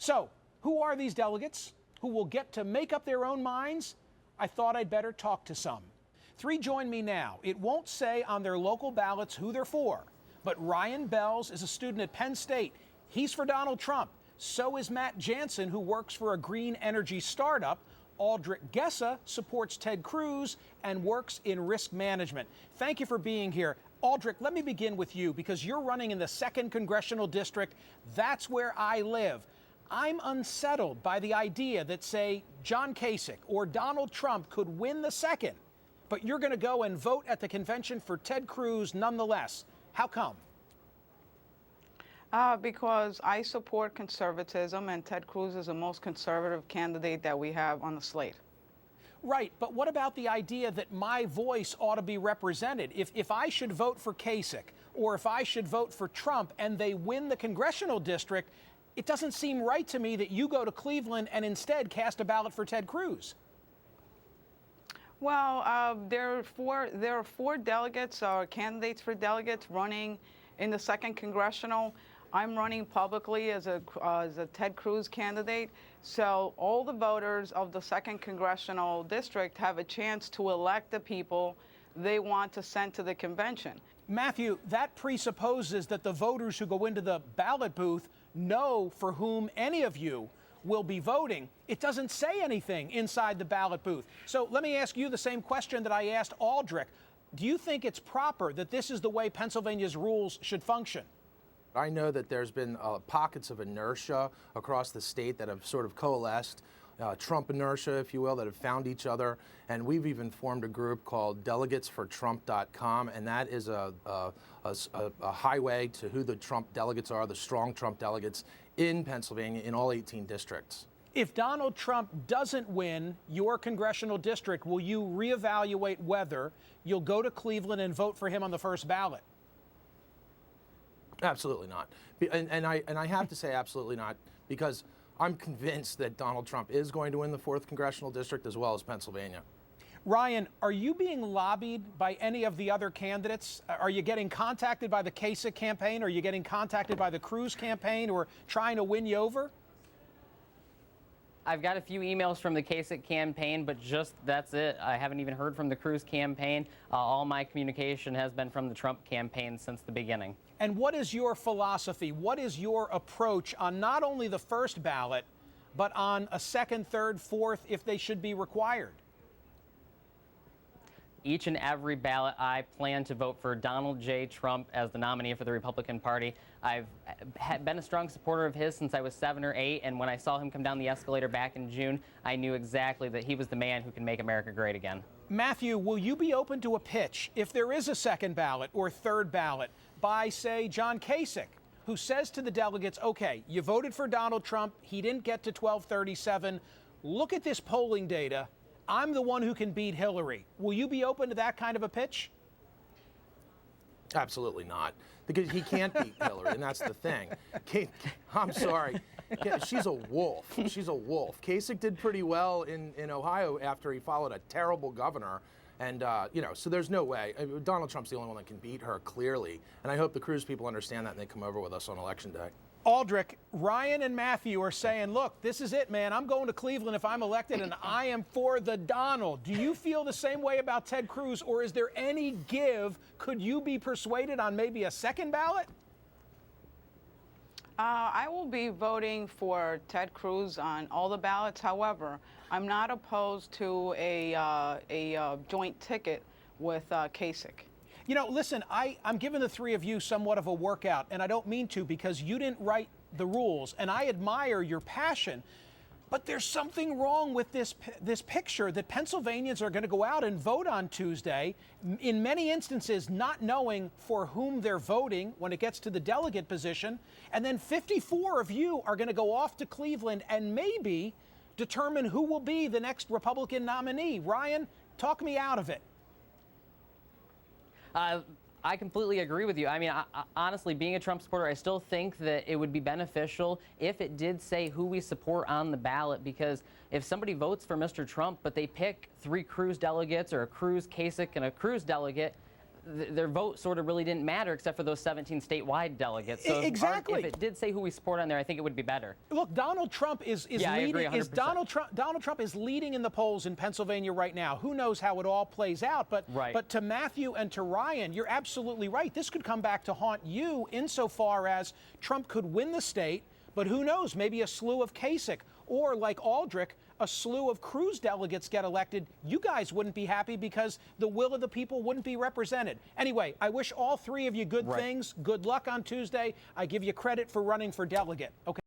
So, who are these delegates who will get to make up their own minds? I thought I'd better talk to some. 3 join me now. It won't say on their local ballots who they're for, but Ryan Bells is a student at Penn State. He's for Donald Trump. So is Matt Jansen, who works for a green energy startup. Aldrich Gessa supports Ted Cruz and works in risk management. Thank you for being here. Aldrich, let me begin with you because you're running in the 2nd Congressional District. That's where I live. I'm unsettled by the idea that, say, John Kasich or Donald Trump could win the 2nd, but you're going to go and vote at the convention for Ted Cruz nonetheless. How come? Because I support conservatism, and Ted Cruz is the most conservative candidate that we have on the slate. Right, but what about the idea that my voice ought to be represented? If I should vote for Kasich, or if I should vote for Trump and they win the congressional district, it doesn't seem right to me that you go to Cleveland and instead cast a ballot for Ted Cruz. Well, there are four delegates, or candidates for delegates running in the 2nd Congressional. I'm running publicly as a Ted Cruz candidate. So all the voters of the 2nd Congressional District have a chance to elect the people they want to send to the convention. Matthew, that presupposes that the voters who go into the ballot booth know for whom any of you will be voting. It doesn't say anything inside the ballot booth. So let me ask you the same question that I asked Aldrich. Do you think it's proper that this is the way Pennsylvania's rules should function? I know that there's been pockets of inertia across the state that have sort of coalesced, Trump inertia, if you will, that have found each other. And we've even formed a group called DelegatesForTrump.com, and that is a highway to who the Trump delegates are, the strong Trump delegates in Pennsylvania in all 18 districts. If Donald Trump doesn't win your congressional district, will you reevaluate whether you'll go to Cleveland and vote for him on the first ballot? Absolutely not. And I have to say absolutely not, because I'm convinced that Donald Trump is going to win the 4th Congressional District as well as Pennsylvania. Ryan, are you being lobbied by any of the other candidates? Are you getting contacted by the Kasich campaign? Are you getting contacted by the Cruz campaign, or trying to win you over? I've got a few emails from the Kasich campaign, but that's it. I haven't even heard from the Cruz campaign. All my communication has been from the Trump campaign since the beginning. And what is your philosophy? What is your approach on not only the first ballot, but on a 2nd, 3rd, 4th, if they should be required? Each and every ballot, I plan to vote for Donald J. Trump as the nominee for the Republican Party. I've been a strong supporter of his since I was 7 or 8, and when I saw him come down the escalator back in June, I knew exactly that he was the man who can make America great again. Matthew, will you be open to a pitch, if there is a 2nd ballot or 3rd ballot, by, say, John Kasich, who says to the delegates, okay, you voted for Donald Trump, he didn't get to 1237, look at this polling data, I'm the one who can beat Hillary. Will you be open to that kind of a pitch? Absolutely not, because he can't beat Hillary, and that's the thing. I'm sorry. She's a wolf. She's a wolf. Kasich did pretty well in Ohio after he followed a terrible governor. And, so there's no way. Donald Trump's the only one that can beat her, clearly. And I hope the Cruz people understand that and they come over with us on Election Day. Aldrich, Ryan and Matthew are saying, look, this is it, man. I'm going to Cleveland if I'm elected, and I am for the Donald. Do you feel the same way about Ted Cruz, or is there any give? Could you be persuaded on maybe a 2nd ballot? I will be voting for Ted Cruz on all the ballots. However, I'm not opposed to a joint ticket with Kasich. You know, listen, I'm giving the 3 of you somewhat of a workout, and I don't mean to, because you didn't write the rules, and I admire your passion. But there's something wrong with this picture that Pennsylvanians are going to go out and vote on Tuesday, in many instances not knowing for whom they're voting when it gets to the delegate position. And then 54 of you are going to go off to Cleveland and maybe determine who will be the next Republican nominee. Ryan, talk me out of it. I completely agree with you. I mean, honestly, being a Trump supporter, I still think that it would be beneficial if it did say who we support on the ballot, because if somebody votes for Mr. Trump, but they pick 3 Cruz delegates or a Cruz, Kasich, and a Cruz delegate, their vote sort of really didn't matter except for those 17 statewide delegates. So Exactly. if it did say who we support on there, I think it would be better. Look, Donald Trump is Yeah, I leading. agree 100%. Donald Trump is leading in the polls in Pennsylvania right now. Who knows how it all plays out? But Right. but to Matthew and to Ryan, you're absolutely right. This could come back to haunt you insofar as Trump could win the state, but who knows? Maybe a slew of Kasich or, like Aldrich, a slew of Cruz delegates get elected. You guys wouldn't be happy because the will of the people wouldn't be represented. Anyway, I wish all three of you good things. Good luck on Tuesday. I give you credit for running for delegate. Okay.